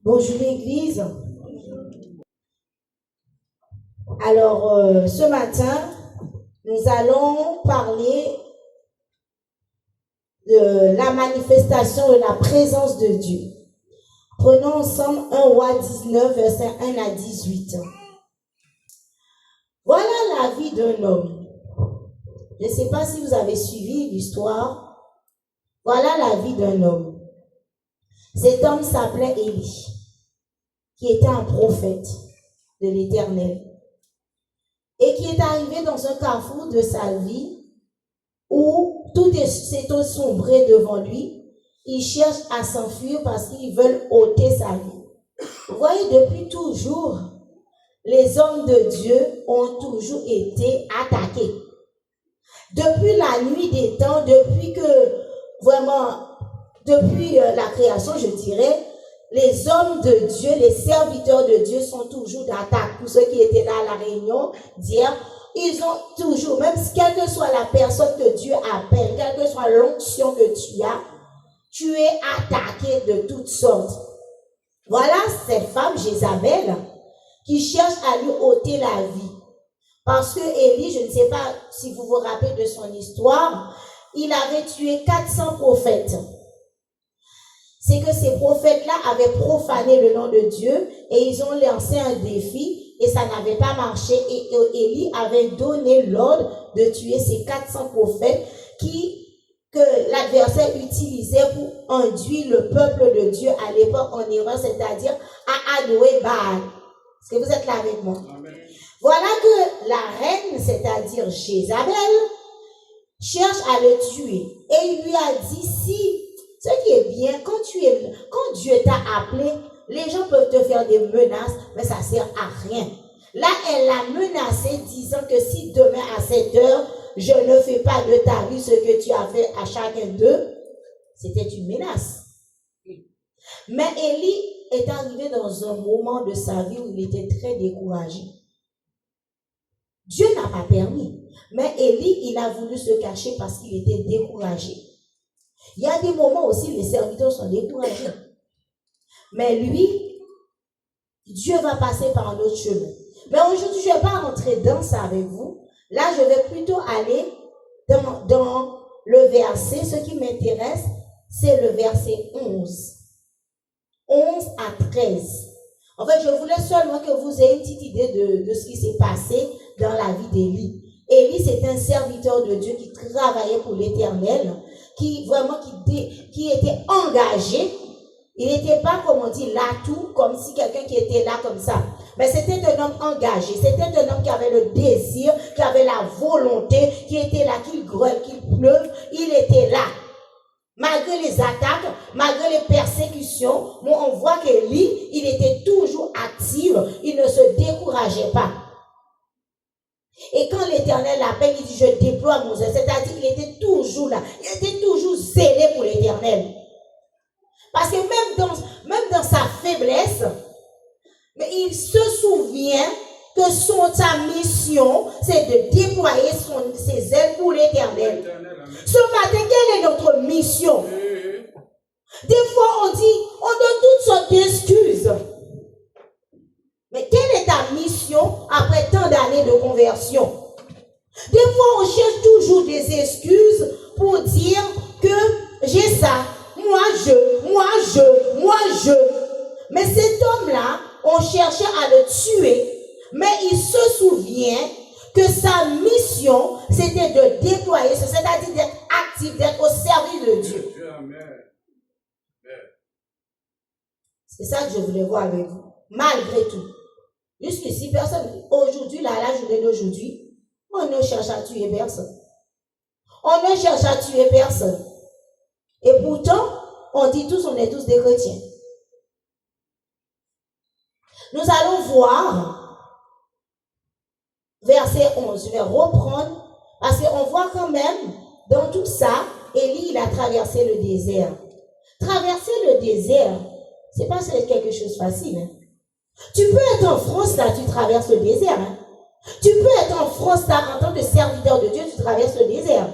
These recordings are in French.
Bonjour l'Église. Alors, ce matin, nous allons parler de la manifestation de la présence de Dieu. Prenons ensemble 1 Roi 19, versets 1 à 18. Voilà la vie d'un homme. Je ne sais pas si vous avez suivi l'histoire. Voilà la vie d'un homme. Cet homme s'appelait Élie, qui était un prophète de l'Éternel, et qui est arrivé dans un carrefour de sa vie où tout s'est sombré devant lui. Il cherche à s'enfuir parce qu'ils veulent ôter sa vie. Vous voyez, depuis toujours, les hommes de Dieu ont toujours été attaqués. Depuis la nuit des temps, depuis la création, je dirais, les hommes de Dieu, les serviteurs de Dieu sont toujours d'attaque. Pour ceux qui étaient là à la réunion d'hier, ils ont toujours, même quelle que soit la personne que Dieu appelle, quelle que soit l'onction que tu es attaqué de toutes sortes. Voilà cette femme, Jézabel, qui cherche à lui ôter la vie. Parce que Élie, je ne sais pas si vous vous rappelez de son histoire, il avait tué 400 prophètes. C'est que ces prophètes-là avaient profané le nom de Dieu et ils ont lancé un défi et ça n'avait pas marché. Et Élie avait donné l'ordre de tuer ces 400 prophètes que l'adversaire utilisait pour induire le peuple de Dieu à l'époque en erreur, c'est-à-dire à adorer Baal. Est-ce que vous êtes là avec moi? Amen. Voilà que la reine, c'est-à-dire Jézabel, cherche à le tuer. Et il lui a dit, ce qui est bien, quand Dieu t'a appelé, les gens peuvent te faire des menaces, mais ça ne sert à rien. Là, elle l'a menacé, disant que si demain à 7 heures, je ne fais pas de ta vie ce que tu as fait à chacun d'eux, c'était une menace. Mais Élie est arrivé dans un moment de sa vie où il était très découragé. Dieu n'a pas permis. Mais Élie, il a voulu se cacher parce qu'il était découragé. Il y a des moments aussi où les serviteurs sont découragés. Mais lui, Dieu va passer par un autre chemin. Mais aujourd'hui, je ne vais pas rentrer dans ça avec vous. Là, je vais plutôt aller dans le verset. Ce qui m'intéresse, c'est le verset 11. 11 à 13. En fait, je voulais seulement que vous ayez une petite idée de ce qui s'est passé dans la vie d'Élie. Élie, c'est un serviteur de Dieu qui travaillait pour l'Éternel, qui était engagé. Il n'était pas, comme on dit, là tout, comme si quelqu'un qui était là comme ça. Mais c'était un homme engagé. C'était un homme qui avait le désir, qui avait la volonté, qui était là, qu'il grêle, qu'il pleuve. Il était là. Malgré les attaques, malgré les persécutions, on voit qu'Élie, il était toujours actif. Il ne se décourageait pas. Et quand l'Éternel l'appelle, il dit, je déploie mon zèle. C'est-à-dire qu'il était toujours là. Il était toujours zélé pour l'Éternel. Parce que même dans sa faiblesse, mais il se souvient que sa mission, c'est de déployer ses ailes pour l'Éternel. Ce matin, quelle est notre mission? Des fois, on donne toutes sortes d'excuses. Mais quelle est ta mission après tant d'années de conversion? Des fois, on cherche toujours des excuses pour dire que j'ai ça. Moi je. Mais cet homme-là, on cherchait à le tuer, mais il se souvient que sa mission, c'était de déployer, c'est-à-dire d'être actif, d'être au service de Dieu. C'est ça que je voulais voir avec vous. Malgré tout. Jusqu'ici, personne, aujourd'hui, là, la journée d'aujourd'hui, on ne cherche à tuer personne. On ne cherche à tuer personne. Et pourtant, on dit tous, on est tous des chrétiens. Nous allons voir verset 11. Je vais reprendre parce qu'on voit quand même dans tout ça, Élie, il a traversé le désert. Traverser le désert, c'est pas quelque chose de facile. Hein? Tu peux être en France, là, tu traverses le désert. Hein? Tu peux être en France, là, en tant que serviteur de Dieu, tu traverses le désert.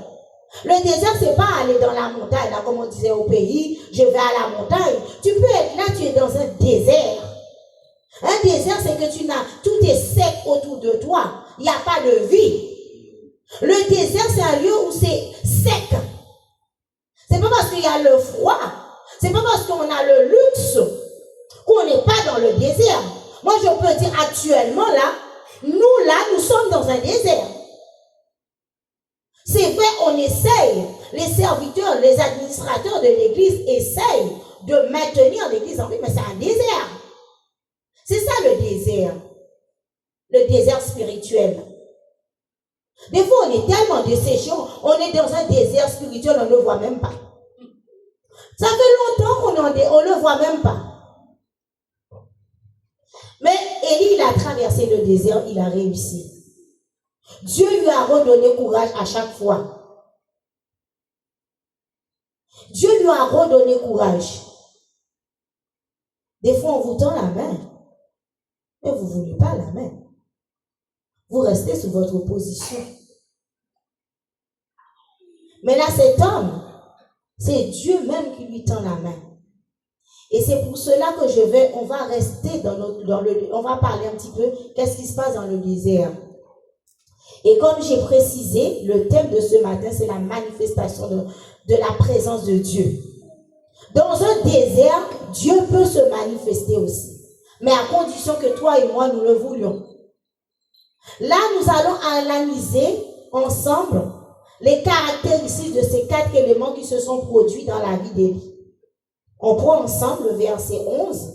Le désert, c'est pas aller dans la montagne, là, comme on disait au pays, je vais à la montagne. Tu peux être là, tu es dans un désert. Un désert, c'est que tout est sec autour de toi. Il n'y a pas de vie. Le désert, c'est un lieu où c'est sec. C'est pas parce qu'il y a le froid, c'est pas parce qu'on a le luxe qu'on n'est pas dans le désert. Moi, je peux dire actuellement, là, nous sommes dans un désert. C'est vrai, on essaye, les serviteurs, les administrateurs de l'église essayent de maintenir l'église en vie, mais c'est un désert. C'est ça le désert spirituel. Des fois, on est tellement desséché, on est dans un désert spirituel, on ne le voit même pas. Ça fait longtemps qu'on ne le voit même pas. Mais Élie, il a traversé le désert, il a réussi. Dieu lui a redonné courage à chaque fois. Dieu lui a redonné courage. Des fois, on vous tend la main, mais vous ne voulez pas la main. Vous restez sur votre position. Mais là, cet homme, c'est Dieu même qui lui tend la main. Et c'est pour cela que on va rester on va parler un petit peu qu'est-ce qui se passe dans le désert. Et comme j'ai précisé, le thème de ce matin, c'est la manifestation de la présence de Dieu. Dans un désert, Dieu peut se manifester aussi. Mais à condition que toi et moi, nous le voulions. Là, nous allons analyser ensemble les caractéristiques de ces 4 éléments qui se sont produits dans la vie d'Élie. On prend ensemble le verset 11.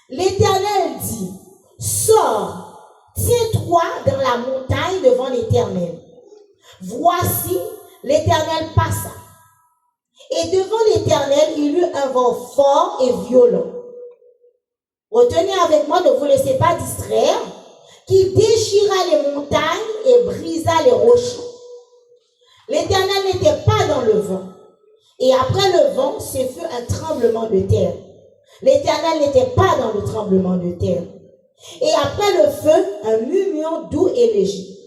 L'Éternel dit, sors, tiens-toi dans la montagne devant l'Éternel. Voici, l'Éternel passa. Et devant l'Éternel, il eut un vent fort et violent. Retenez avec moi, ne vous laissez pas distraire, qui déchira les montagnes et brisa les rochers. L'Éternel n'était pas dans le vent. Et après le vent, ce fut un tremblement de terre. L'Éternel n'était pas dans le tremblement de terre. Et après le feu, un murmure doux et léger.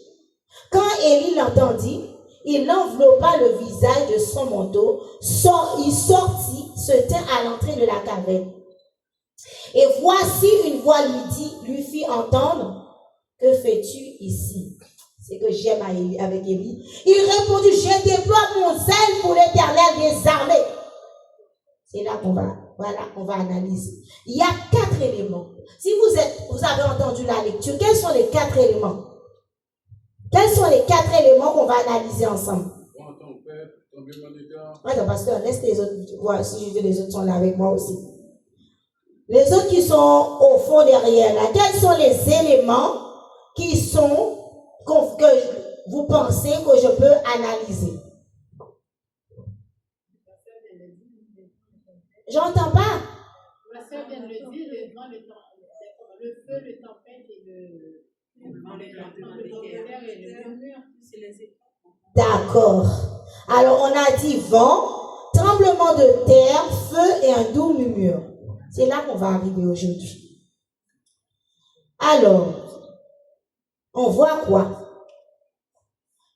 Quand Élie l'entendit, il enveloppa le visage de son manteau, il sortit, se tint à l'entrée de la caverne. Et voici une voix lui fit entendre, que fais-tu ici? C'est que j'aime avec Élie. Il répondit, je déploie mon zèle pour l'Éternel des armées. C'est là qu'on va analyser. Il y a 4 éléments. Si vous avez entendu la lecture, quels sont les 4 éléments? Quels sont les 4 éléments qu'on va analyser ensemble? Attends, pasteur, laisse les autres voir si les autres sont là avec moi aussi. Les autres qui sont au fond derrière là, quels sont les éléments qui sont que vous pensez que je peux analyser? J'entends pas. La sœur vient de le dire, le feu, le tempête et le mur, c'est les étoiles. D'accord. Alors on a dit vent, tremblement de terre, feu et un doux murmure. C'est là qu'on va arriver aujourd'hui. Alors, on voit quoi?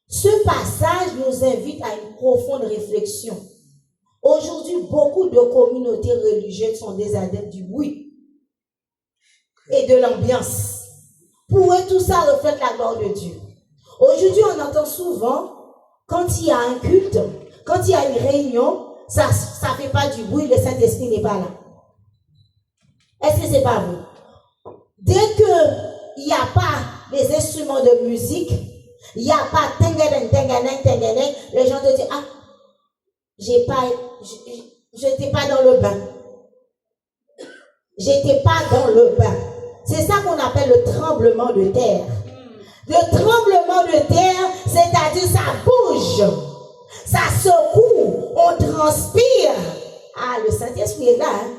Ce passage nous invite à une profonde réflexion. Aujourd'hui, beaucoup de communautés religieuses sont des adeptes du bruit et de l'ambiance. Pour eux, tout ça reflète la gloire de Dieu. Aujourd'hui, on entend souvent, quand il y a un culte, quand il y a une réunion, ça ne fait pas du bruit, le Saint-Esprit n'est pas là. Est-ce que c'est pas vrai? Dès qu'il n'y a pas les instruments de musique, il n'y a pas les gens te disent, ah, j'étais pas dans le bain. J'étais pas dans le bain. C'est ça qu'on appelle le tremblement de terre. Le tremblement de terre, c'est-à-dire ça bouge, ça secoue, on transpire. Ah, le Saint-Esprit est là, hein?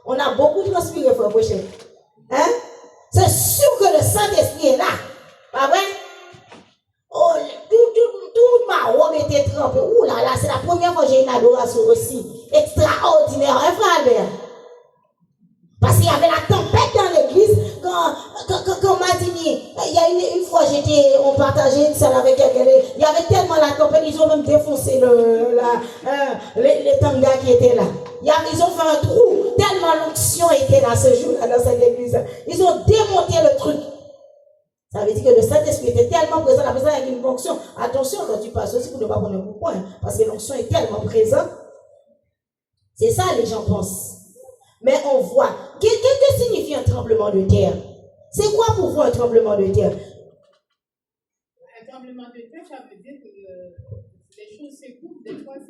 On a beaucoup transpiré, frère Poché. Hein? C'est sûr que le Saint-Esprit est là. Pas vrai? Oh, toute ma robe était trempée. Ouh là là, c'est la première fois que j'ai une adoration aussi extraordinaire. Hein, frère Albert? Parce qu'il y avait la tempête dans l'église. Quand m'a dit il y a une fois, on partageait une salle avec quelqu'un, il y avait tellement la tempête, ils ont même défoncé les tangas qui étaient là. Ils ont fait un trou, tellement l'onction était là ce jour-là dans cette église. Ils ont démonté le truc. Ça veut dire que le Saint-Esprit était tellement présent, la présence avec une onction. Attention quand tu passes aussi pour ne pas prendre un coup de poing, parce que l'onction est tellement présente. C'est ça les gens pensent. Mais on voit. Qu'est-ce que signifie un tremblement de terre? C'est quoi pour vous un tremblement de terre? Un tremblement de terre, ça veut dire que les choses s'écoutent. Des fois, ça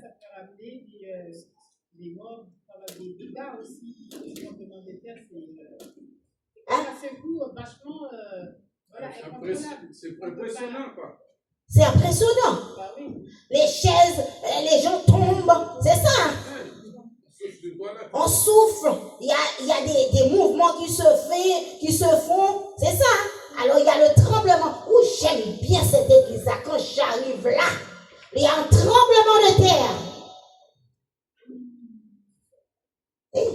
peut ramener des morts, des dégâts aussi. Le tremblement de terre, ça secoue vachement. C'est impressionnant, quoi. C'est impressionnant. Bah oui. Les chaises, les gens tombent. C'est ça. On souffle. Il y a des mouvements qui se font. C'est ça. Alors il y a le tremblement. J'aime bien cette église. Quand j'arrive là, il y a un tremblement de terre. Et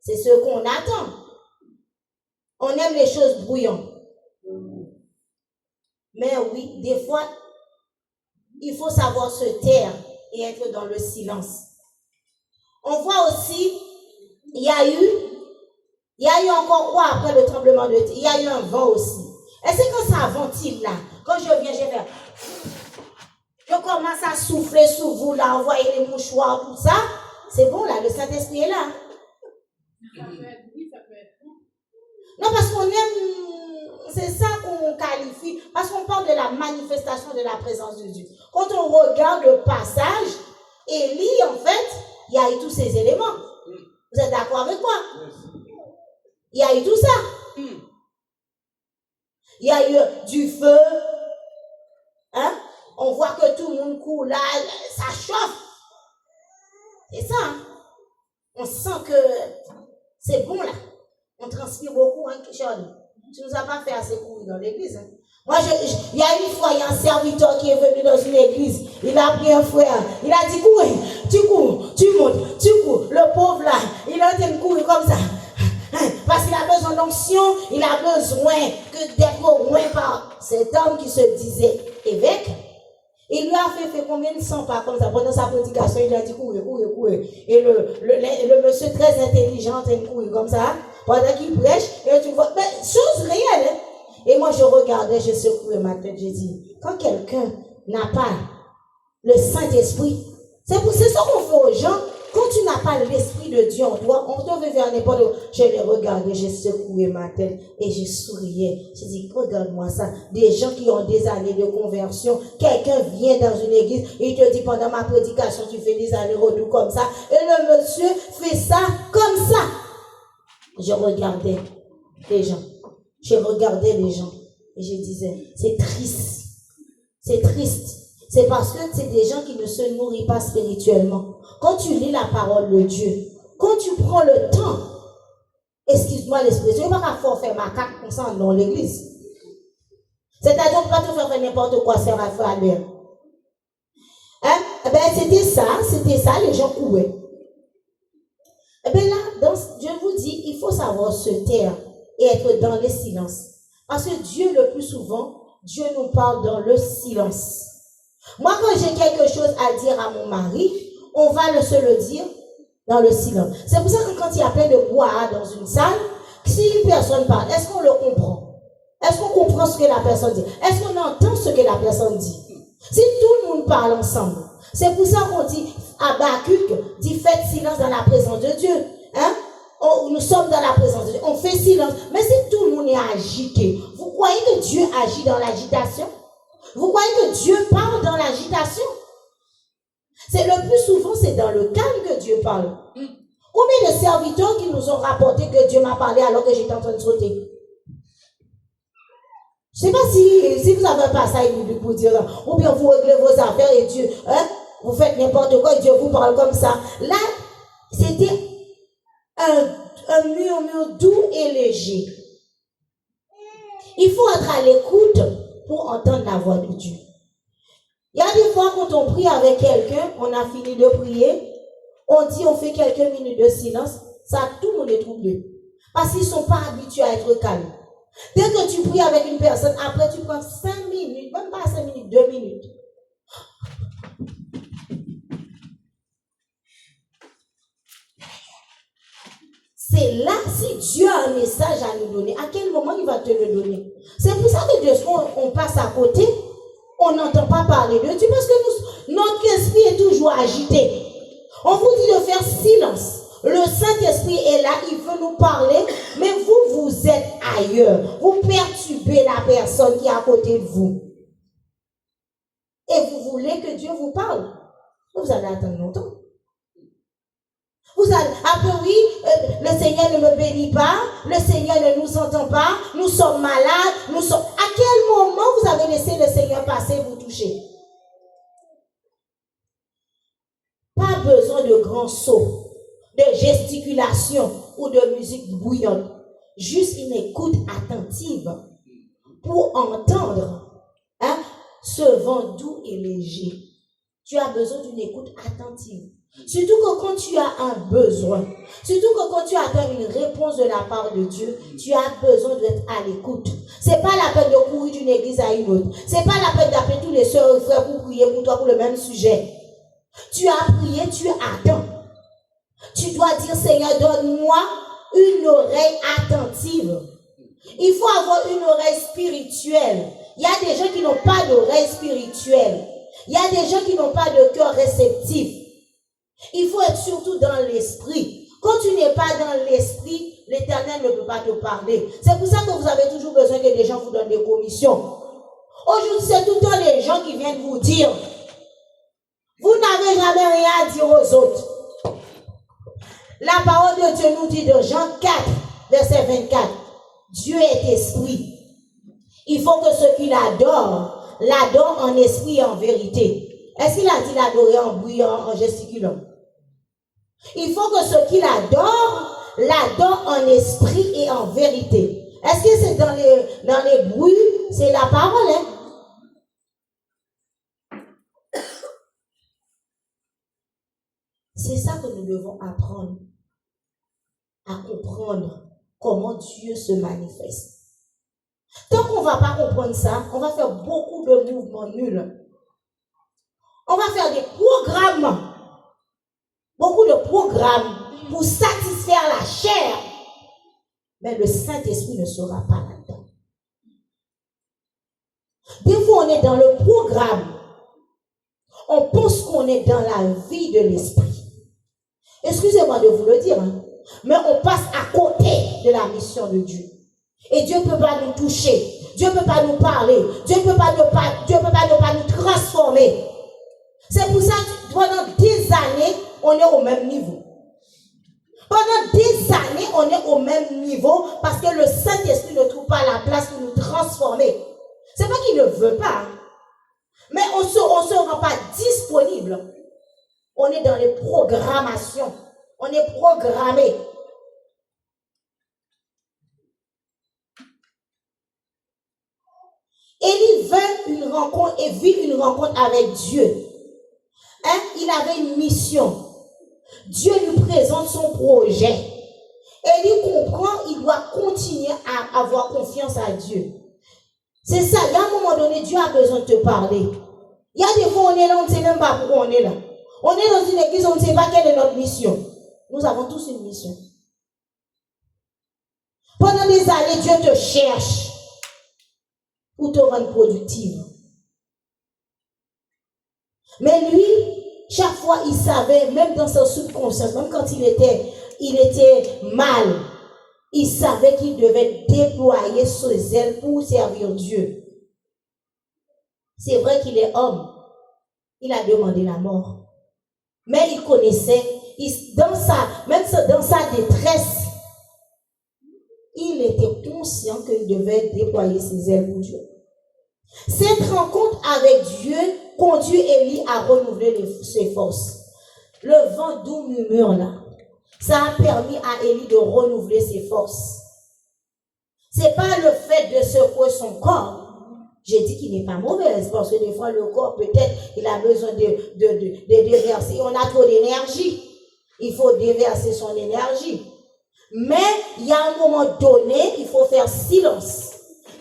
c'est ce qu'on attend. On aime les choses brouillantes. Mais oui, des fois, il faut savoir se taire et être dans le silence. On voit aussi, il y a eu encore quoi après le tremblement de terre? Il y a eu un vent aussi. Et c'est quand ça ventile là, quand je viens, je commence à souffler sur vous là, envoyer les mouchoirs, tout ça. C'est bon là, le Saint-Esprit est là. Ça peut être oui, ça peut être non. Non, parce qu'on aime, c'est ça qu'on qualifie, parce qu'on parle de la manifestation de la présence de Dieu. Quand on regarde le passage, Élie, en fait, il y a eu tous ces éléments. Vous êtes d'accord avec moi? Il y a eu tout ça. Il y a eu du feu. Hein? On voit que tout le monde court là, ça chauffe. C'est ça. Hein? On sent que c'est bon là. On transpire beaucoup, hein, Sean. Tu nous as pas fait assez courir dans l'église. Hein? Moi, il y a une fois, il y a un serviteur qui est venu dans une église. Il a pris un frère. Il a dit, cours, tu cours, tu montes, tu cours. Le pauvre là, il est en train de courir comme ça. Parce qu'il a besoin d'onction, il a besoin d'être oint par cet homme qui se disait évêque. Il lui a fait combien de 100 pas comme ça pendant sa prédication. Il a dit courir. Et le monsieur très intelligent en train de courir comme ça pendant qu'il prêche. Et tu vois, mais chose réelle. Hein? Et moi je regardais, je secouais ma tête, j'ai dit, quand quelqu'un n'a pas le Saint-Esprit, c'est ça qu'on fait aux gens. Quand tu n'as pas l'Esprit de Dieu en toi, on te veut vers n'importe où. Je les regardais, j'ai secoué ma tête et je souriais. J'ai dit, regarde-moi ça. Des gens qui ont des années de conversion. Quelqu'un vient dans une église et il te dit, pendant ma prédication, tu fais des allers-retours comme ça. Et le monsieur fait ça comme ça. Je regardais les gens. Et je disais, c'est triste. C'est triste. C'est parce que c'est des gens qui ne se nourrissent pas spirituellement. Quand tu lis la parole de Dieu, quand tu prends le temps, excuse-moi l'expression, il n'y a pas qu'à faire macaque comme ça dans l'église. C'est-à-dire qu'on ne peut pas te faire n'importe quoi, c'est Raphaël Albert. Hein? C'était ça, les gens couraient. Là, je vous dis, il faut savoir se taire et être dans le silence. Parce que Dieu, le plus souvent, Dieu nous parle dans le silence. Moi, quand j'ai quelque chose à dire à mon mari, on va se le dire dans le silence. C'est pour ça que quand il y a plein de bois dans une salle, si une personne parle, est-ce qu'on le comprend? Est-ce qu'on comprend ce que la personne dit? Est-ce qu'on entend ce que la personne dit? Si tout le monde parle ensemble, c'est pour ça qu'on dit, Habakkuk dit, faites silence dans la présence de Dieu. Hein? Nous sommes dans la présence de Dieu. On fait silence. Mais si tout le monde est agité, vous croyez que Dieu agit dans l'agitation? Vous croyez que Dieu parle dans l'agitation? C'est le plus souvent, c'est dans le calme que Dieu parle. Combien de serviteurs qui nous ont rapporté que Dieu m'a parlé alors que j'étais en train de sauter? Je ne sais pas si vous avez pas ça pour dire ça. Ou bien vous réglez vos affaires et Dieu, hein, vous faites n'importe quoi et Dieu vous parle comme ça. Là, c'était un murmure doux et léger. Il faut être à l'écoute pour entendre la voix de Dieu. Il y a des fois quand on prie avec quelqu'un, on a fini de prier, on dit on fait quelques minutes de silence, ça tout le monde est troublé. Parce qu'ils ne sont pas habitués à être calmes. Dès que tu pries avec une personne, après tu prends 5 minutes, même pas 5 minutes, 2 minutes. C'est là, si Dieu a un message à nous donner, à quel moment il va te le donner? C'est pour ça que Dieu, on passe à côté, on n'entend pas parler de Dieu parce que notre esprit est toujours agité. On vous dit de faire silence. Le Saint-Esprit est là, il veut nous parler, mais vous êtes ailleurs. Vous perturbez la personne qui est à côté de vous. Et vous voulez que Dieu vous parle. Vous allez attendre longtemps. Vous allez, après oui, le Seigneur ne me bénit pas, le Seigneur ne nous entend pas, nous sommes malades, À quel moment vous avez laissé le Seigneur passer, vous toucher? Pas besoin de grands sauts, de gesticulation ou de musique bouillante. Juste une écoute attentive pour entendre ce vent doux et léger. Tu as besoin d'une écoute attentive. Surtout que quand tu as un besoin, surtout que quand tu attends une réponse de la part de Dieu, tu as besoin d'être à l'écoute. C'est pas la peine de courir d'une église à une autre. C'est pas la peine d'appeler tous les sœurs et frères pour prier pour toi pour le même sujet. Tu as prié, tu attends. Tu dois dire, Seigneur, donne-moi une oreille attentive. Il faut avoir une oreille spirituelle. Il y a des gens qui n'ont pas d'oreille spirituelle. Il y a des gens qui n'ont pas de cœur réceptif. Il faut être surtout dans l'esprit. Quand tu n'es pas dans l'esprit, l'Éternel ne peut pas te parler. C'est pour ça que vous avez toujours besoin que des gens vous donnent des commissions. Aujourd'hui, c'est tout le temps les gens qui viennent vous dire. Vous n'avez jamais rien à dire aux autres. La parole de Dieu nous dit dans Jean 4, verset 24. Dieu est esprit. Il faut que ceux qui l'adorent en esprit et en vérité. Est-ce qu'il a dit l'adorer en bouillant, en gesticulant? Il faut que ceux qui l'adorent en esprit et en vérité. Est-ce que c'est dans les bruits? C'est la parole, hein? C'est ça que nous devons apprendre à comprendre comment Dieu se manifeste. Tant qu'on ne va pas comprendre ça, on va faire beaucoup de mouvements nuls. On va faire des programmes, beaucoup de programmes pour satisfaire la chair. Mais le Saint-Esprit ne sera pas là-dedans. Des fois, on est dans le programme. On pense qu'on est dans la vie de l'Esprit. Excusez-moi de vous le dire, mais on passe à côté de la mission de Dieu. Et Dieu ne peut pas nous toucher. Dieu ne peut pas nous parler. Dieu ne peut pas nous transformer. C'est pour ça que pendant des années, on est au même niveau. Pendant des années, on est au même niveau parce que le Saint-Esprit ne trouve pas la place pour nous transformer. C'est pas qu'il ne veut pas, mais on se rend pas disponible. On est dans les programmations. On est programmé. Élie vit une rencontre avec Dieu. Il avait une mission. Dieu lui présente son projet. Élie comprend, il doit continuer à avoir confiance à Dieu. C'est ça, il y a un moment donné, Dieu a besoin de te parler. Il y a des fois, on est là, on ne sait même pas pourquoi on est là. On est dans une église, on ne sait pas quelle est notre mission. Nous avons tous une mission. Pendant des années, Dieu te cherche pour te rendre productive. Mais lui, chaque fois, il savait, même dans sa subconscience, même quand il était mal, il savait qu'il devait déployer ses ailes pour servir Dieu. C'est vrai qu'il est homme. Il a demandé la mort. Mais il connaissait, dans sa détresse, il était conscient qu'il devait déployer ses ailes pour Dieu. Cette rencontre avec Dieu conduit Élie à renouveler ses forces. Le vent doux murmure là, ça a permis à Élie de renouveler ses forces. C'est pas le fait de secouer son corps. Je dis qu'il n'est pas mauvais, parce que des fois le corps peut-être il a besoin de déverser. On a trop d'énergie. Il faut déverser son énergie. Mais il y a un moment donné, il faut faire silence.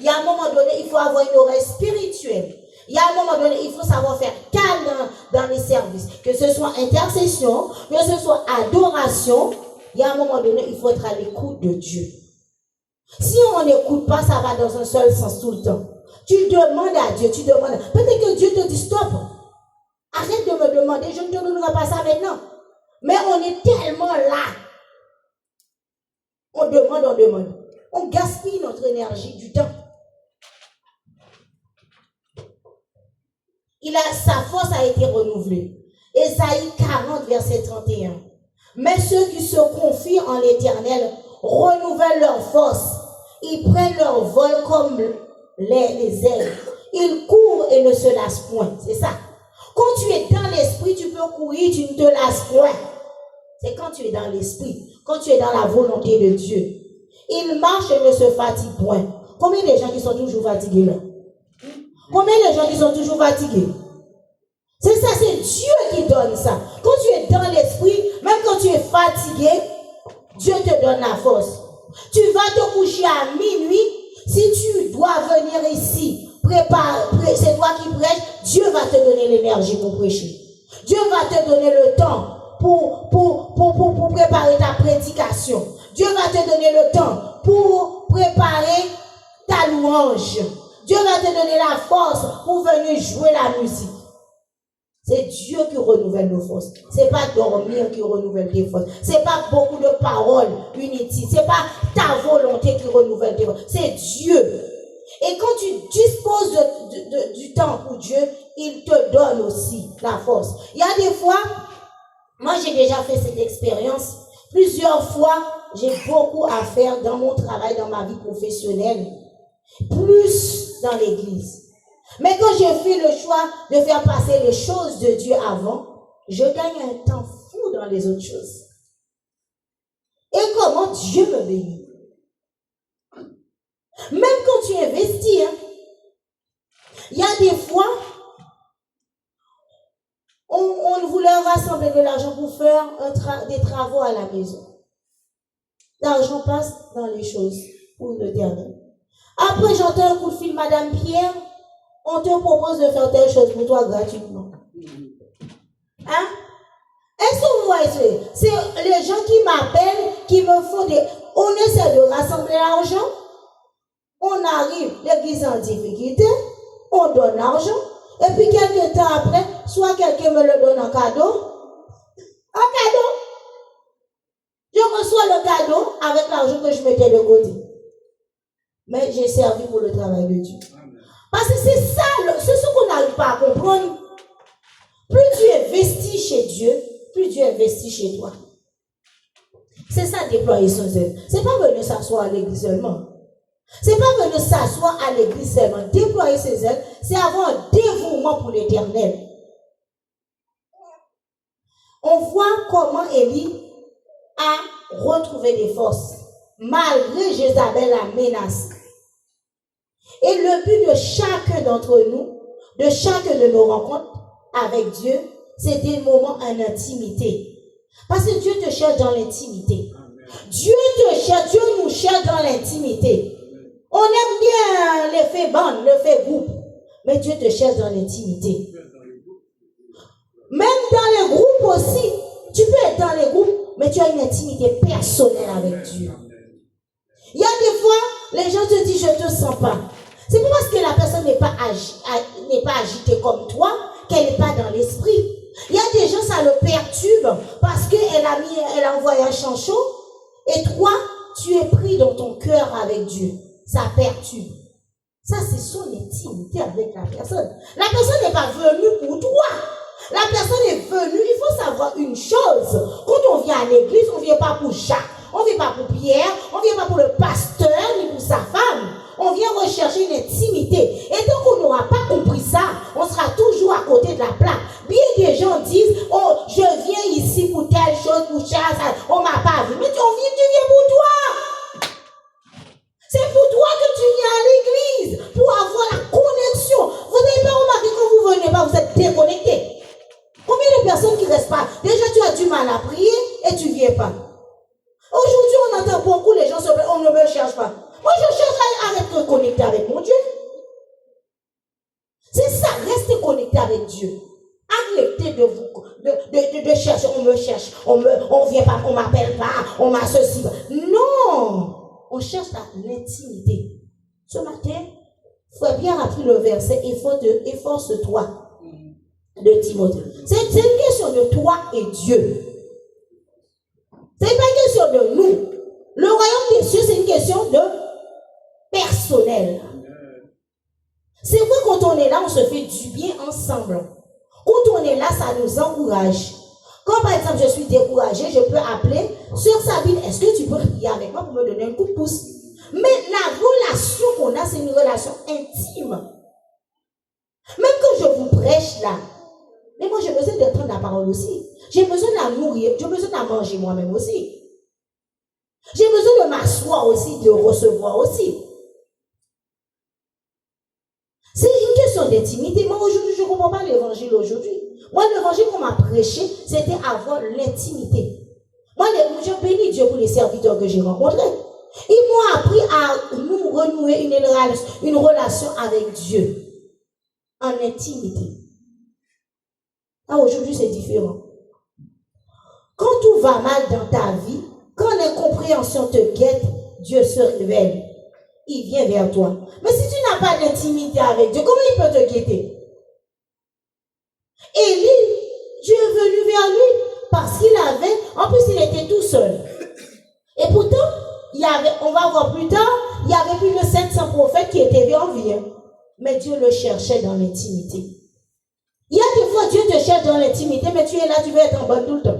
Il y a un moment donné, il faut avoir une oreille spirituelle. Il y a un moment donné, il faut savoir faire calme dans les services. Que ce soit intercession, que ce soit adoration, il y a un moment donné, il faut être à l'écoute de Dieu. Si on n'écoute pas, ça va dans un seul sens tout le temps. Tu demandes à Dieu, tu demandes. Peut-être que Dieu te dit stop. Arrête de me demander, je ne te donnerai pas ça maintenant. Mais on est tellement là. On demande, on demande. On gaspille notre énergie, du temps. Sa force a été renouvelée. Ésaïe 40, verset 31. Mais ceux qui se confient en l'Éternel renouvellent leur force. Ils prennent leur vol comme les ailes. Ils courent et ne se lassent point. C'est ça. Quand tu es dans l'esprit, tu peux courir, tu ne te lasses point. C'est quand tu es dans l'esprit, quand tu es dans la volonté de Dieu. Ils marchent et ne se fatiguent point. Combien de gens qui sont toujours fatigués là? Combien de gens qui sont toujours fatigués? C'est ça, c'est Dieu qui donne ça. Quand tu es dans l'esprit, même quand tu es fatigué, Dieu te donne la force. Tu vas te coucher à minuit. Si tu dois venir ici, c'est toi qui prêches, Dieu va te donner l'énergie pour prêcher. Dieu va te donner le temps pour préparer ta prédication. Dieu va te donner le temps pour préparer ta louange. Dieu va te donner la force pour venir jouer la musique. C'est Dieu qui renouvelle nos forces. C'est pas dormir qui renouvelle tes forces. C'est pas beaucoup de paroles inutiles. C'est pas ta volonté qui renouvelle tes forces. C'est Dieu. Et quand tu disposes du temps pour Dieu, il te donne aussi la force. Il y a des fois, moi j'ai déjà fait cette expérience. Plusieurs fois, j'ai beaucoup à faire dans mon travail, dans ma vie professionnelle. Plus dans l'église. Mais quand je fais le choix de faire passer les choses de Dieu avant, je gagne un temps fou dans les autres choses. Et comment Dieu me bénit. Même quand tu investis, il y a des fois, on voulait rassembler de l'argent pour faire des travaux à la maison. L'argent passe dans les choses pour le dernier. Après, j'entends un coup de fil, Madame Pierre, on te propose de faire telle chose pour toi gratuitement. Hein? Est-ce que vous voyez? C'est les gens qui m'appellent, qui me font des... On essaie de rassembler l'argent. On arrive, l'église en difficulté. On donne l'argent. Et puis quelques temps après, soit quelqu'un me le donne en cadeau. En cadeau. Je reçois le cadeau avec l'argent que je mettais de côté. Mais j'ai servi pour le travail de Dieu. Parce que c'est ça, c'est ce qu'on n'arrive pas à comprendre. Plus tu investis chez Dieu, plus Dieu investit chez toi. C'est ça, déployer son zèle. C'est pas venir s'asseoir à l'église seulement. C'est pas venir s'asseoir à l'église seulement. Déployer ses ailes, c'est avoir un dévouement pour l'Éternel. On voit comment Élie a retrouvé des forces, malgré Jézabel la menace. Et le but de chacun d'entre nous, de chacun de nos rencontres avec Dieu, c'est des moments en intimité. Parce que Dieu te cherche dans l'intimité. Dieu te cherche, Dieu nous cherche dans l'intimité. On aime bien l'effet bande, l'effet groupe. Mais Dieu te cherche dans l'intimité. Même dans les groupes aussi. Tu peux être dans les groupes, mais tu as une intimité personnelle avec Dieu. Il y a des fois, les gens te disent, je ne te sens pas. C'est pas parce que la personne n'est pas agitée comme toi qu'elle n'est pas dans l'esprit. Il y a des gens, ça le perturbe parce qu'elle a envoyé un chant chaud et toi, tu es pris dans ton cœur avec Dieu. Ça perturbe. Ça, c'est son intimité avec la personne. La personne n'est pas venue pour toi. La personne est venue, il faut savoir une chose. Quand on vient à l'église, on ne vient pas pour Jacques, on ne vient pas pour Pierre, on ne vient pas pour le pasteur ni pour sa femme. On vient rechercher une intimité. Et tant qu'on n'aura pas compris ça, on sera toujours à côté de la plaque. Bien des gens disent, oh, je viens ici pour telle chose, pour ça, on ne m'a pas vu. Mais tu viens pour toi. C'est pour toi que tu viens à l'église, pour avoir la connexion. Vous n'avez pas remarqué que quand vous ne venez pas, vous êtes déconnectés. Combien de personnes qui ne restent pas? Déjà, tu as du mal à prier et tu ne viens pas. Aujourd'hui, on entend beaucoup les gens se plaindre, on ne me cherche pas. Moi, je cherche à être connecté avec mon intimité avec Dieu. Arrêtez de chercher, on me cherche, on vient pas, on m'appelle pas, on m'a ceci. Non! On cherche l'intimité. Ce matin, Frère Pierre a pris le verset, efforce-toi de Timothée. C'est une question de toi et Dieu. C'est pas une question de nous. Le royaume des cieux, c'est une question de personnel. C'est vrai, quand on est là, on se fait du bien ensemble. Quand on est là, ça nous encourage. Quand par exemple, je suis découragée, je peux appeler Sœur Sabine, est-ce que tu peux prier avec moi pour me donner un coup de pouce? Mais la relation qu'on a, c'est une relation intime. Même quand je vous prêche là, mais moi j'ai besoin d'entendre la parole aussi. J'ai besoin de la nourrir, j'ai besoin de la manger moi-même aussi. J'ai besoin de m'asseoir aussi, de recevoir aussi. C'est une question d'intimité. Moi aujourd'hui, je ne comprends pas l'évangile aujourd'hui. Moi, l'évangile qu'on m'a prêché, c'était avoir l'intimité. Moi, je bénis Dieu pour les serviteurs que j'ai rencontrés. Ils m'ont appris à nous renouer une relation avec Dieu en intimité. Ah, aujourd'hui, c'est différent. Quand tout va mal dans ta vie, quand l'incompréhension te guette, Dieu se révèle. Il vient vers toi. Mais si tu n'as pas d'intimité avec Dieu, comment il peut te guetter? Élie, Dieu est venu vers lui parce qu'il avait, en plus il était tout seul. Et pourtant, on va voir plus tard, il y avait plus de 700 prophètes qui étaient en vie. Mais Dieu le cherchait dans l'intimité. Il y a des fois, Dieu te cherche dans l'intimité, mais tu es là, tu veux être en bonne tout le temps.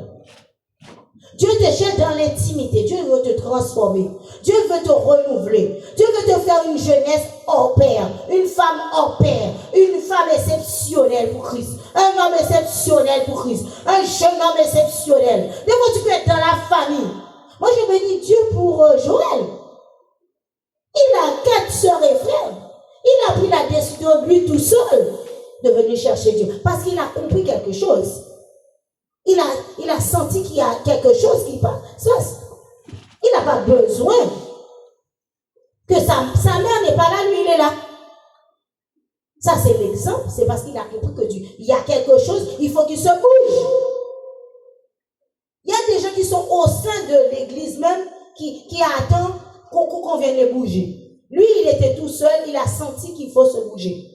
Dieu te cherche dans l'intimité. Dieu veut te transformer. Dieu veut te renouveler. Dieu veut te faire une jeunesse hors pair, une femme hors pair, une femme exceptionnelle pour Christ, un homme exceptionnel pour Christ, un jeune homme exceptionnel. Des fois, tu peux être dans la famille. Moi, je bénis Dieu pour Joël. Il a 4 sœurs et frères. Il a pris la décision, lui tout seul, de venir chercher Dieu. Parce qu'il a compris quelque chose. Il a senti qu'il y a quelque chose qui passe. Il n'a pas besoin que sa mère n'est pas là, lui il est là. Ça c'est l'exemple, c'est parce qu'il a compris que il y a quelque chose, il faut qu'il se bouge. Il y a des gens qui sont au sein de l'église même, qui attendent qu'on vienne les bouger. Lui il était tout seul, il a senti qu'il faut se bouger.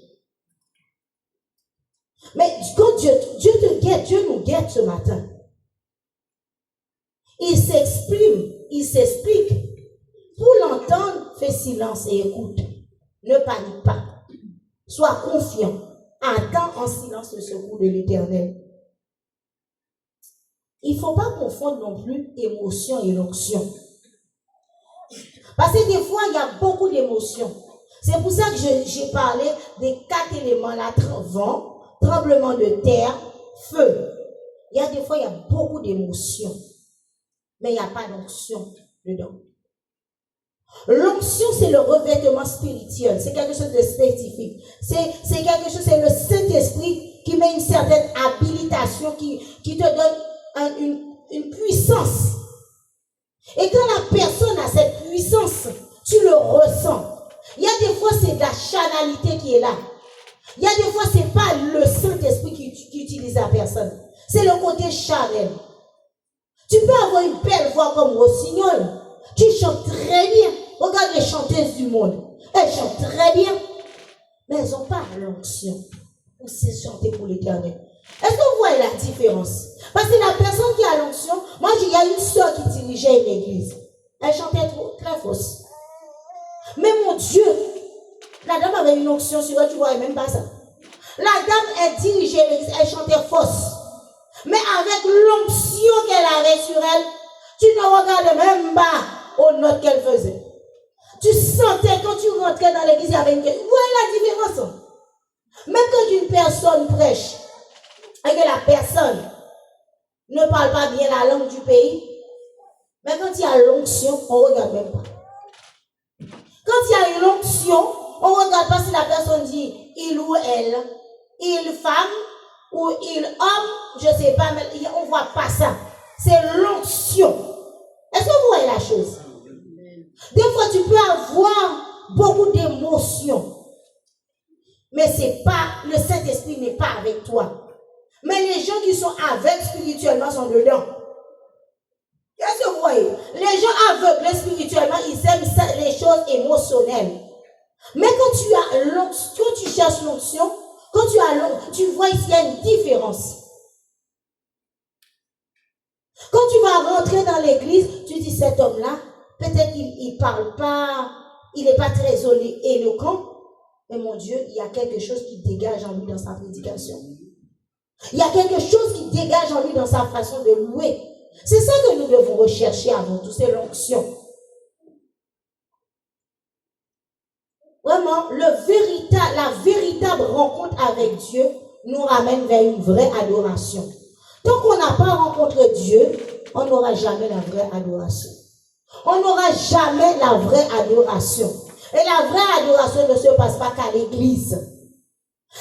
Mais quand Dieu te guette, Dieu nous guette ce matin. Il s'exprime, il s'explique. Pour l'entendre, fais silence et écoute. Ne panique pas. Sois confiant. Attends en silence le secours de l'Éternel. Il ne faut pas confondre non plus émotion et l'onction. Parce que des fois, il y a beaucoup d'émotions. C'est pour ça que j'ai parlé des 4 éléments là, vent, tremblement de terre, feu. Il y a des fois, il y a beaucoup d'émotions. Mais il n'y a pas d'onction dedans. L'onction, c'est le revêtement spirituel. C'est quelque chose de spécifique. C'est quelque chose, c'est le Saint-Esprit qui met une certaine habilitation, qui te donne une puissance. Et quand la personne a cette puissance, tu le ressens. Il y a des fois, c'est de la charnalité qui est là. Il y a des fois, ce n'est pas le Saint-Esprit qui utilise la personne. C'est le côté charnel. Tu peux avoir une belle voix comme Rossignol. Tu chantes très bien. Regarde les chanteuses du monde. Elles chantent très bien. Mais elles n'ont pas l'onction pour chanter pour l'Éternel. Est-ce que vous voyez la différence? Parce que la personne qui a l'onction, moi, il y a une soeur qui dirigeait une église. Elle chantait très fausse. Mais mon Dieu, la dame avait une onction sur elle, tu ne voyais même pas ça. La dame, elle dirigeait l'église, elle chantait fausse. Mais avec l'onction qu'elle avait sur elle, tu ne regardais même pas aux notes qu'elle faisait. Tu sentais quand tu rentrais dans l'église, il y avait une... Vous voyez la différence? Même quand une personne prêche et que la personne ne parle pas bien la langue du pays, mais quand il y a l'onction, on ne regarde même pas. Quand il y a une onction, on ne regarde pas si la personne dit il ou elle, il femme ou il homme, je ne sais pas, mais on ne voit pas ça. C'est l'onction. Est-ce que vous voyez la chose? Des fois, tu peux avoir beaucoup d'émotions. mais c'est pas, le Saint-Esprit n'est pas avec toi. Mais les gens qui sont aveugles spirituellement sont dedans. Qu'est-ce que vous voyez? Les gens aveugles spirituellement, ils aiment les choses émotionnelles. Mais quand tu cherches l'onction, quand tu vois ici, il y a une différence. Quand tu vas rentrer dans l'église, tu dis cet homme-là, peut-être qu'il ne parle pas, il n'est pas très éloquent, mais mon Dieu, il y a quelque chose qui dégage en lui dans sa prédication. Il y a quelque chose qui dégage en lui dans sa façon de louer. C'est ça que nous devons rechercher avant tout, c'est l'onction. Vraiment, la véritable rencontre avec Dieu nous ramène vers une vraie adoration. Tant qu'on n'a pas rencontré Dieu, on n'aura jamais la vraie adoration. On n'aura jamais la vraie adoration. Et la vraie adoration ne se passe pas qu'à l'église.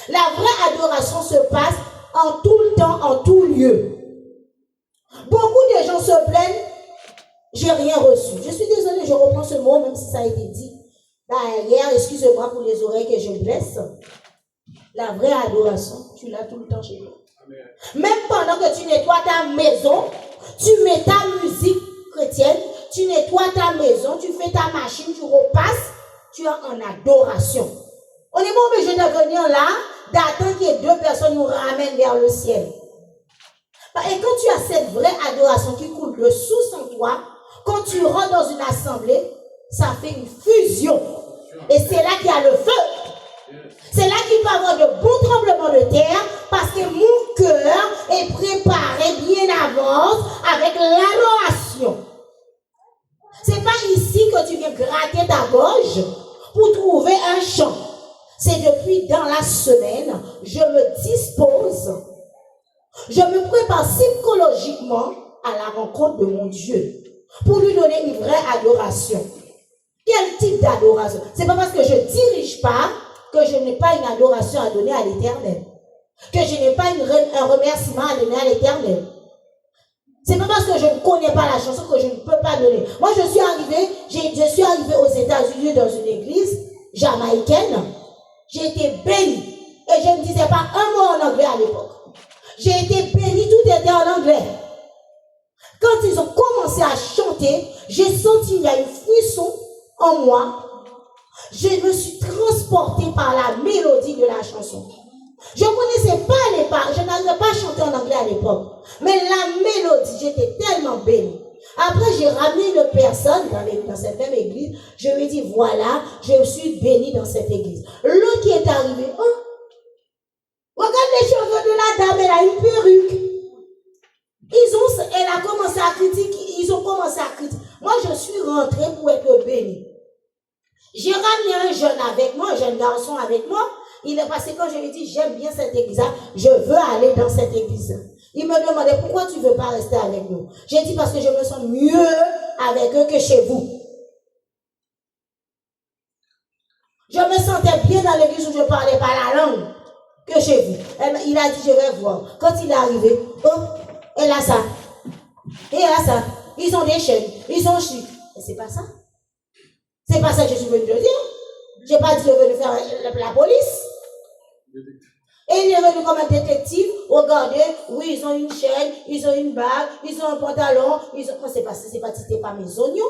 La vraie adoration se passe en tout le temps, en tout lieu. Beaucoup de gens se plaignent, j'ai rien reçu. Je suis désolée, je reprends ce mot, même si ça a été dit. Hier, excusez-moi pour les oreilles que je blesse. La vraie adoration, tu l'as tout le temps chez toi. Même pendant que tu nettoies ta maison, tu mets ta musique chrétienne, tu nettoies ta maison, tu fais ta machine, tu repasses, tu es en adoration. On n'est pas obligé de venir là, d'attendre que deux personnes nous ramènent vers le ciel. Et quand tu as cette vraie adoration qui coule de source en toi, quand tu rentres dans une assemblée, ça fait une fusion. Et c'est là qu'il y a le feu. C'est là qu'il peut y avoir de bons tremblements de terre parce que mon cœur est préparé bien avance avec l'adoration. C'est pas ici que tu viens gratter ta gorge pour trouver un chant. C'est depuis dans la semaine, je me dispose, je me prépare psychologiquement à la rencontre de mon Dieu pour lui donner une vraie adoration. Quel type d'adoration? C'est pas parce que je ne dirige pas que je n'ai pas une adoration à donner à l'Éternel. Que je n'ai pas un remerciement à donner à l'Éternel. C'est pas parce que je ne connais pas la chanson que je ne peux pas donner. Moi, je suis arrivée aux États-Unis dans une église jamaïcaine. J'ai été bénie. Et je ne disais pas un mot en anglais à l'époque. J'ai été bénie, tout était en anglais. Quand ils ont commencé à chanter, j'ai senti qu'il y a une frisson en moi. Je me suis transportée par la mélodie de la chanson. Je ne connaissais pas les paroles, je n'arrivais pas à chanter en anglais à l'époque. Mais la mélodie, j'étais tellement bénie. Après, j'ai ramené une personne dans cette même église. Je lui ai dit, voilà, je suis bénie dans cette église. L'autre qui est arrivé, oh, regarde les cheveux de la dame, elle a une perruque. Elle a commencé à critiquer, ils ont commencé à critiquer. Moi, je suis rentrée pour être bénie. J'ai ramené un jeune avec moi, un jeune garçon avec moi. Il est passé quand je lui ai dit, j'aime bien cette église, je veux aller dans cette église. Il me demandait, pourquoi tu ne veux pas rester avec nous? J'ai dit, parce que je me sens mieux avec eux que chez vous. Je me sentais bien dans l'église où je ne parlais pas la langue que chez vous. Il a dit, je vais voir. Quand il est arrivé, oh, elle a ça. Et elle a ça. Ils ont des chaînes. Ils ont chi. Mais c'est pas ça. C'est pas ça que je suis venue te dire. Je n'ai pas dit que je veux faire la police. Et il est venu comme un détective. Regardez, oui, ils ont une chaîne, ils ont une bague, ils ont un pantalon. Moi, c'est pas mes oignons.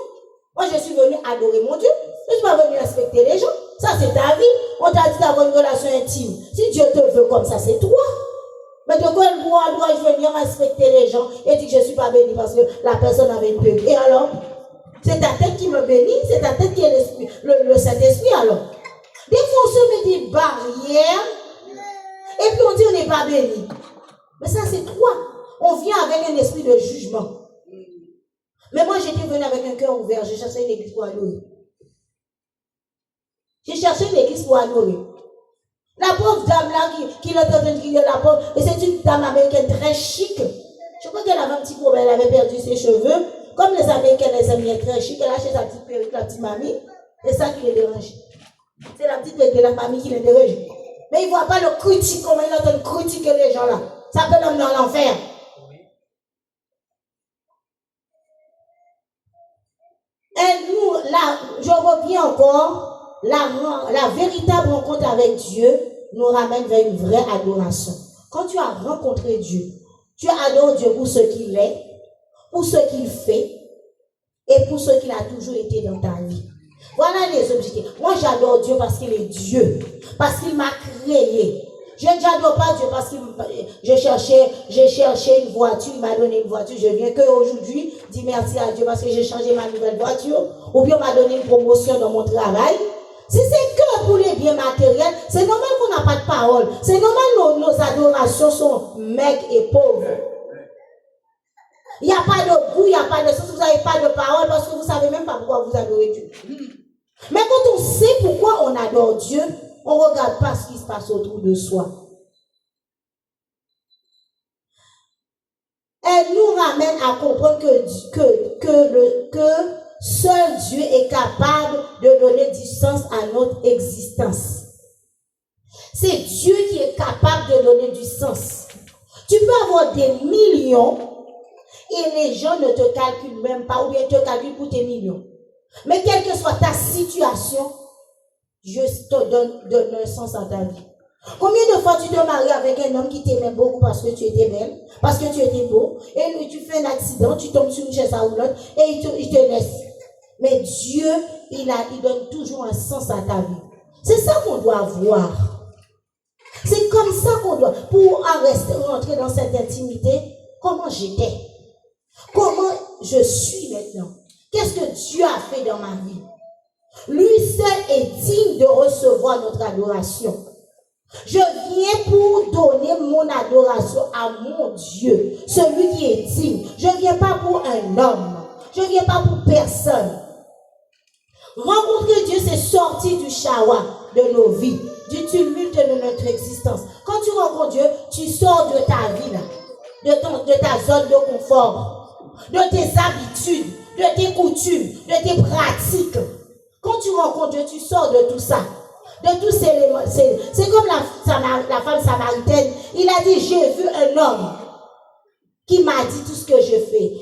Moi, je suis venue adorer mon Dieu. Je ne suis pas venue respecter les gens. Ça, c'est ta vie. On t'a dit d'avoir une relation intime. Si Dieu te veut comme ça, c'est toi. Mais de quel droit dois-je venir respecter les gens et dire que je ne suis pas béni parce que la personne avait une perruque? Et alors? C'est ta tête qui me bénit, c'est ta tête qui est l'esprit, le Saint-Esprit alors. Des fois, on se met des barrières et puis on dit on n'est pas béni. Mais ça, c'est toi. On vient avec un esprit de jugement. Mais moi, j'étais venue avec un cœur ouvert. J'ai cherché une église pour adorer. J'ai cherché une église pour adorer. La pauvre dame là qui l'entendait crier, la pauvre, et c'est une dame américaine très chic. Je crois qu'elle avait un petit problème, elle avait perdu ses cheveux. Comme les Américaines, les aiment bien très chic, elle a acheté sa petite perruque, la petite mamie. C'est ça qui les dérange. C'est la petite perruque de la famille qui les dérange. Mais ils ne voient pas le critique, comment ils entendent critiquer les gens là. Ça peut l'emmener dans l'enfer. Et nous, là, je reviens encore, la véritable rencontre avec Dieu nous ramène vers une vraie adoration. Quand tu as rencontré Dieu, tu adores Dieu pour ce qu'il est, pour ce qu'il fait et pour ce qu'il a toujours été dans ta vie. Voilà les objectifs. Moi, j'adore Dieu parce qu'il est Dieu, parce qu'il m'a créé. Je n'adore pas Dieu parce que j'ai cherché une voiture, il m'a donné une voiture. Je viens qu'aujourd'hui dire merci à Dieu parce que j'ai changé ma nouvelle voiture. Ou bien on m'a donné une promotion dans mon travail. Si c'est que pour les biens matériels, c'est normal qu'on n'a pas de parole. C'est normal nos adorations sont maigres et pauvres. Il n'y a pas de goût, il n'y a pas de sens, vous n'avez pas de parole parce que vous ne savez même pas pourquoi vous adorez Dieu. Mais quand on sait pourquoi on adore Dieu, on ne regarde pas ce qui se passe autour de soi. Elle nous ramène à comprendre que seul Dieu est capable de donner du sens à notre existence. C'est Dieu qui est capable de donner du sens. Tu peux avoir des millions et les gens ne te calculent même pas ou bien te calculent pour tes millions. Mais quelle que soit ta situation, Dieu te donne un sens à ta vie. Combien de fois tu te maries avec un homme qui t'aimait beaucoup parce que tu étais belle, parce que tu étais beau, et lui, tu fais un accident, tu tombes sur une chaise à roulotte et il te laisse. Mais Dieu, il donne toujours un sens à ta vie. C'est ça qu'on doit voir. C'est comme ça qu'on doit, pour rentrer dans cette intimité, comment j'étais, comment je suis maintenant, qu'est-ce que Dieu a fait dans ma vie. Lui seul est digne de recevoir notre adoration. Je viens pour donner mon adoration à mon Dieu, celui qui est digne. Je ne viens pas pour un homme. Je ne viens pas pour personne. Rencontrer Dieu, c'est sortir du chawa de nos vies, du tumulte de notre existence. Quand tu rencontres Dieu, tu sors de ta vie, là, de ta zone de confort, de tes habitudes, de tes coutumes, de tes pratiques. Quand tu rencontres Dieu, tu sors de tout ça. De tous ces éléments. C'est comme la femme samaritaine. Il a dit, j'ai vu un homme qui m'a dit tout ce que je fais.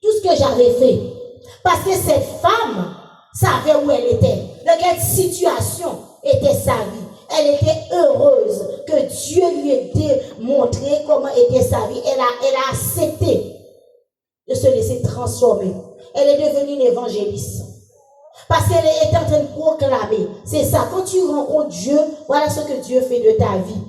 Tout ce que j'avais fait. Parce que cette femme savait où elle était. Dans quelle situation était sa vie. Elle était heureuse que Dieu lui ait démontré comment était sa vie. Elle a accepté de se laisser transformer. Elle est devenue une évangéliste. Parce qu'elle est en train de proclamer. C'est ça. Quand tu rencontres Dieu, voilà ce que Dieu fait de ta vie.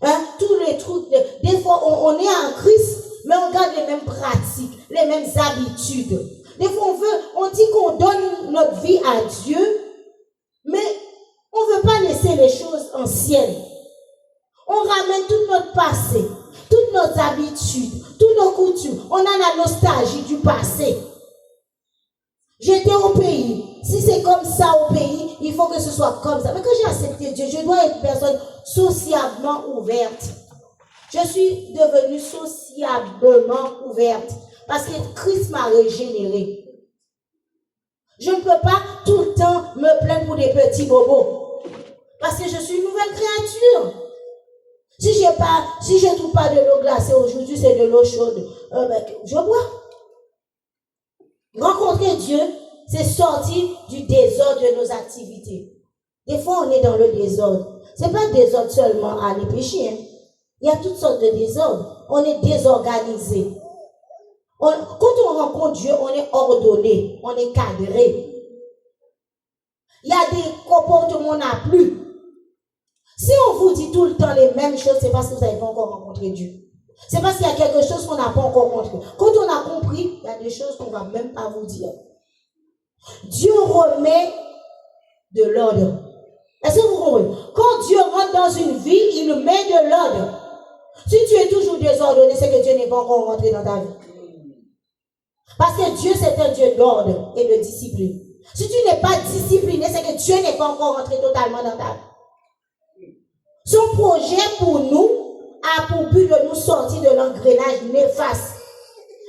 Hein? Tous les trucs. Des fois, on est en Christ, mais on garde les mêmes pratiques, les mêmes habitudes. Des fois, on dit qu'on donne notre vie à Dieu, mais on ne veut pas laisser les choses anciennes. On ramène tout notre passé, toutes nos habitudes, toutes nos coutumes. On a la nostalgie du passé. J'étais au pays. Si c'est comme ça au pays, il faut que ce soit comme ça. Mais quand j'ai accepté Dieu, je dois être une personne sociablement ouverte. Je suis devenue sociablement ouverte parce que Christ m'a régénérée. Je ne peux pas tout le temps me plaindre pour des petits bobos parce que je suis une nouvelle créature. Si je ne trouve pas de l'eau glacée aujourd'hui, c'est de l'eau chaude. Je bois. Rencontrer Dieu, c'est sortir du désordre de nos activités. Des fois, on est dans le désordre. Ce n'est pas le désordre seulement à aller pécher. Hein. Il y a toutes sortes de désordres. On est désorganisé. Quand on rencontre Dieu, on est ordonné, on est cadré. Il y a des comportements qu'on n'a plus. Si on vous dit tout le temps les mêmes choses, c'est parce que vous n'avez pas encore rencontré Dieu. C'est parce qu'il y a quelque chose qu'on n'a pas encore compris. Quand on a compris, il y a des choses qu'on ne va même pas vous dire. Dieu remet de l'ordre. Est-ce que vous comprenez? Quand Dieu rentre dans une vie, il met de l'ordre. Si tu es toujours désordonné, c'est que Dieu n'est pas encore rentré dans ta vie. Parce que Dieu, c'est un Dieu d'ordre et de discipline. Si tu n'es pas discipliné, c'est que Dieu n'est pas encore rentré totalement dans ta vie. Son projet pour nous a pour but de nous sortir de l'engrenage néfaste.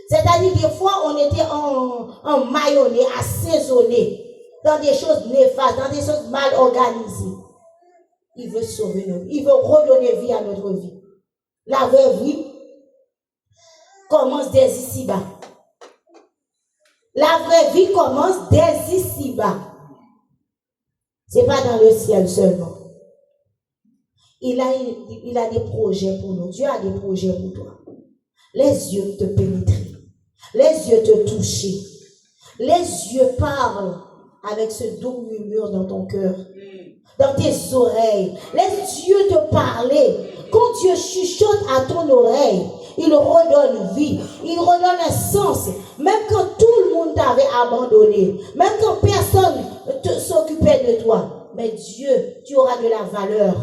C'est-à-dire, des fois, on était en maillonné, assaisonné dans des choses néfastes, dans des choses mal organisées. Il veut sauver nous. Il veut redonner vie à notre vie. La vraie vie commence dès ici-bas. La vraie vie commence dès ici-bas. Ce n'est pas dans le ciel seulement. il a des projets pour nous. Dieu a des projets pour toi. Les yeux te pénétrer. Les yeux te toucher. Les yeux parlent avec ce doux murmure dans ton cœur, dans tes oreilles. Les yeux te parler. Quand Dieu chuchote à ton oreille, il redonne vie, il redonne un sens. Même quand tout le monde t'avait abandonné, même quand personne ne s'occupait de toi, mais Dieu, tu auras de la valeur.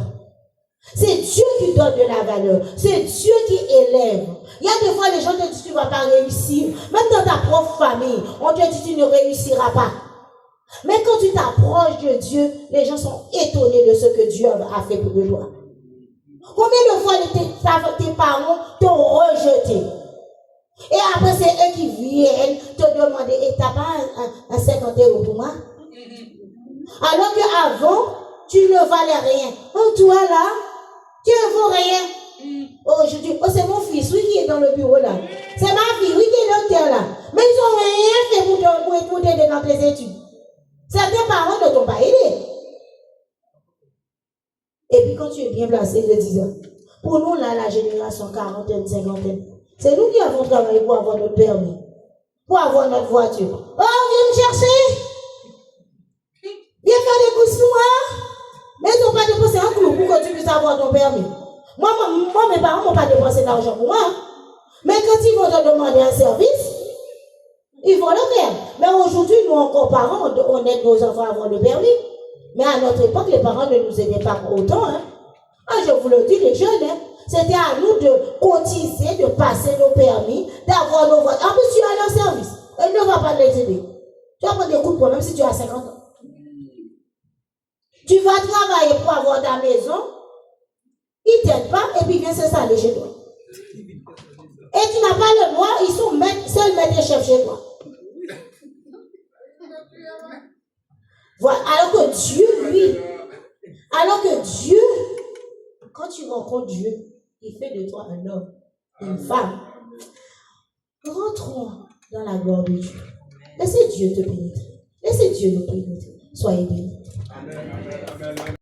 C'est Dieu qui donne de la valeur. C'est Dieu qui élève. Il y a des fois, les gens te disent que tu ne vas pas réussir. Même dans ta propre famille, on te dit que tu ne réussiras pas. Mais quand tu t'approches de Dieu, les gens sont étonnés de ce que Dieu a fait pour toi. Combien de fois tes parents t'ont rejeté? Et après, c'est eux qui viennent te demander, et t'as pas un 50 € pour moi? Alors qu'avant, tu ne valais rien. Oh, toi là, tu ne vaux rien. Oh, je dis, oh, c'est mon fils, oui, qui est dans le bureau là. C'est ma fille, oui, qui est docteur là. Mais ils n'ont rien fait pour t'aider dans tes études. Certains parents ne t'ont pas aidé. Et puis quand tu es bien placé, je disais, pour nous là, la génération quarantaine, cinquantaine, c'est nous qui avons travaillé pour avoir notre permis, pour avoir notre voiture. Oh, viens me chercher. Viens faire des courses pour moi. Mais ils n'ont pas dépensé un clou pour que tu puisses avoir ton permis. Moi, mes parents n'ont pas dépensé d'argent pour moi. Mais quand ils vont te demander un service, ils vont le faire. Mais aujourd'hui, nous encore parents, on aide nos enfants à avoir le permis. Mais à notre époque, les parents ne nous aidaient pas autant. Hein. Ah, je vous le dis, les jeunes, hein, c'était à nous de cotiser, de passer nos permis, d'avoir nos voitures. En plus, tu as leur service. Elle ne va pas les aider. Tu vas prendre des coups de poing, même si tu as 50 ans. Tu vas travailler pour avoir ta maison, ils ne t'aident pas, et puis ils viennent s'installer chez toi. Et tu n'as pas le droit, ils sont seuls maîtres et chefs chez toi. Voilà. Alors que Dieu, quand tu rencontres Dieu, il fait de toi un homme, une femme. Rentrons dans la gloire de Dieu. Laissez Dieu te pénétrer. Laissez Dieu nous pénétrer. Soyez bénis. Amen.